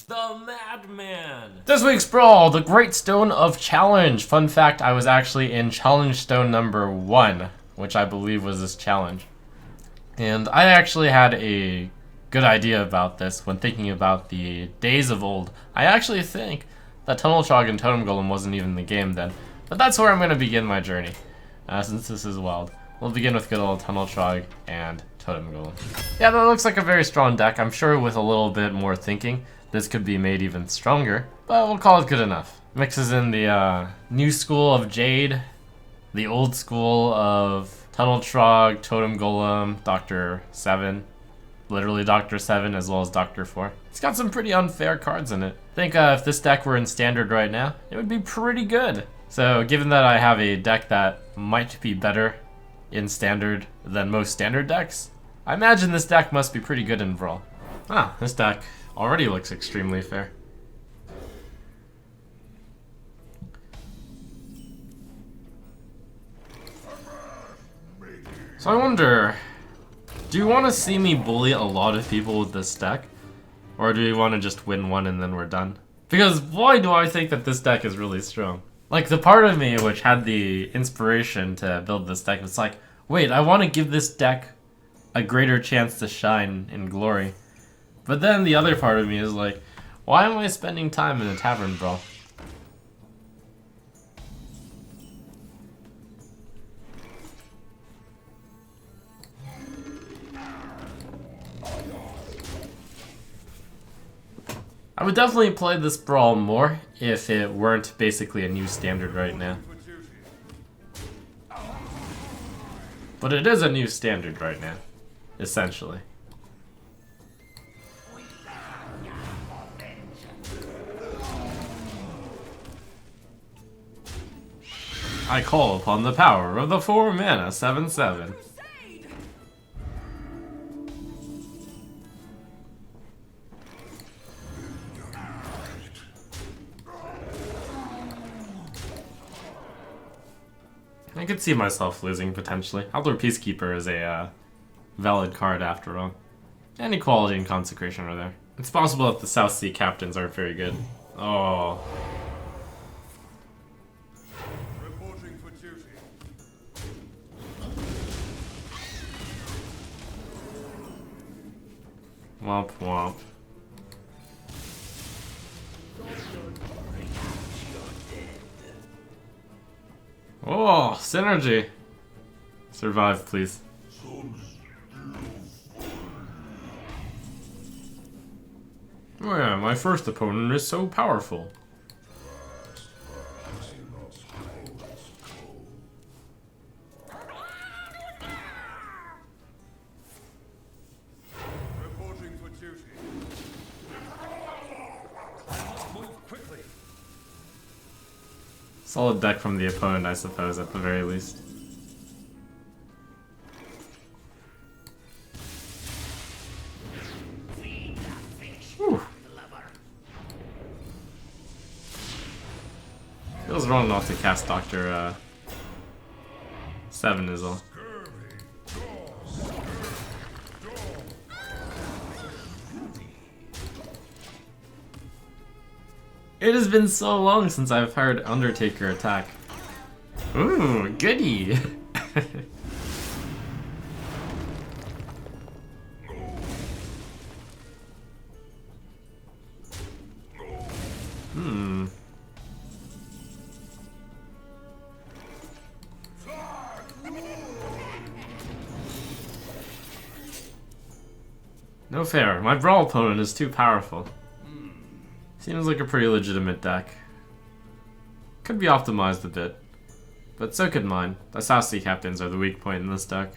The Madman! This week's Brawl, the Great Stone of Challenge. Fun fact, I was actually in Challenge Stone number 1, which I believe was this challenge. And I actually had a good idea about this when thinking about the days of old. I actually think that Tunnel Trog and Totem Golem wasn't even in the game then. But that's where I'm going to begin my journey, since this is wild. We'll begin with good old Tunnel Trog and Totem Golem. Yeah, that looks like a very strong deck. I'm sure with a little bit more thinking, this could be made even stronger, but we'll call it good enough. Mixes in the new school of Jade, the old school of Tunnel Trog, Totem Golem, Dr. 7, literally Dr. 7 as well as Dr. 4. It's got some pretty unfair cards in it. I think if this deck were in Standard right now, it would be pretty good. So given that I have a deck that might be better in Standard than most Standard decks, I imagine this deck must be pretty good in Brawl. Ah, this deck already looks extremely fair. So I wonder, do you want to see me bully a lot of people with this deck? Or do you want to just win one and then we're done? Because why do I think that this deck is really strong? Like, the part of me which had the inspiration to build this deck was like, wait, I want to give this deck a greater chance to shine in glory. But then the other part of me is like, why am I spending time in a Tavern Brawl? I would definitely play this Brawl more if it weren't basically a new standard right now. But it is a new standard right now, essentially. I call upon the power of the 4 mana 7/7. I could see myself losing potentially. Outdoor Peacekeeper is a valid card after all. And Equality and Consecration are there. It's possible that the South Sea captains aren't very good. Oh. Womp womp. Oh, synergy! Survive, please. Oh yeah, my first opponent is so powerful. Solid deck from the opponent, I suppose, at the very least. Whew. Feels wrong not to cast Dr. 7 is all. It has been so long since I've heard Undertaker attack. Ooh, goody! No fair. My Brawl opponent is too powerful. Seems like a pretty legitimate deck. Could be optimized a bit. But so could mine. The South Sea captains are the weak point in this deck.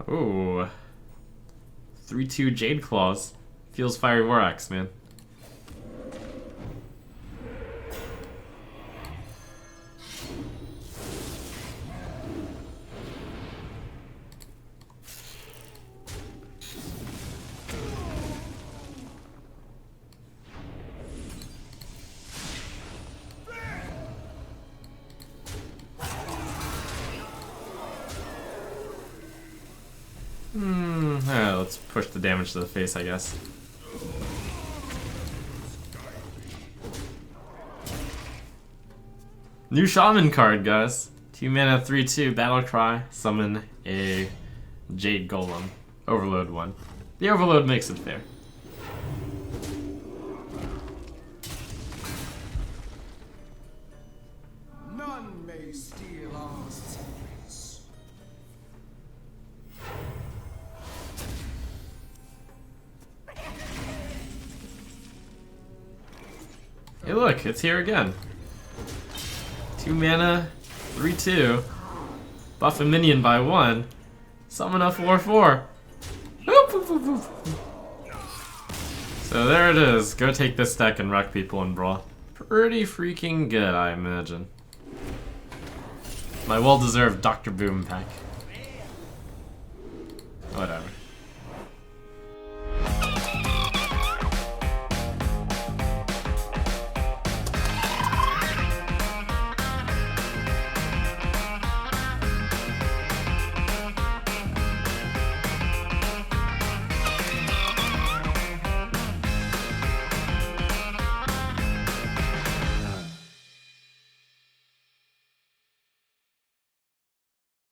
Ooh. 3/2 Jade Claws. Feels Fiery War Axe, man. let's push the damage to the face, I guess. New Shaman card, guys. 2 mana, 3/2, Battle Cry, summon a Jade Golem. Overload 1. The overload makes it fair. None may steal our secrets. Hey look, it's here again. 2 mana, 3/2. Buff a minion by 1. Summon a 4/4. So there it is. Go take this deck and wreck people in Brawl. Pretty freaking good, I imagine. My well-deserved Dr. Boom pack. Whatever.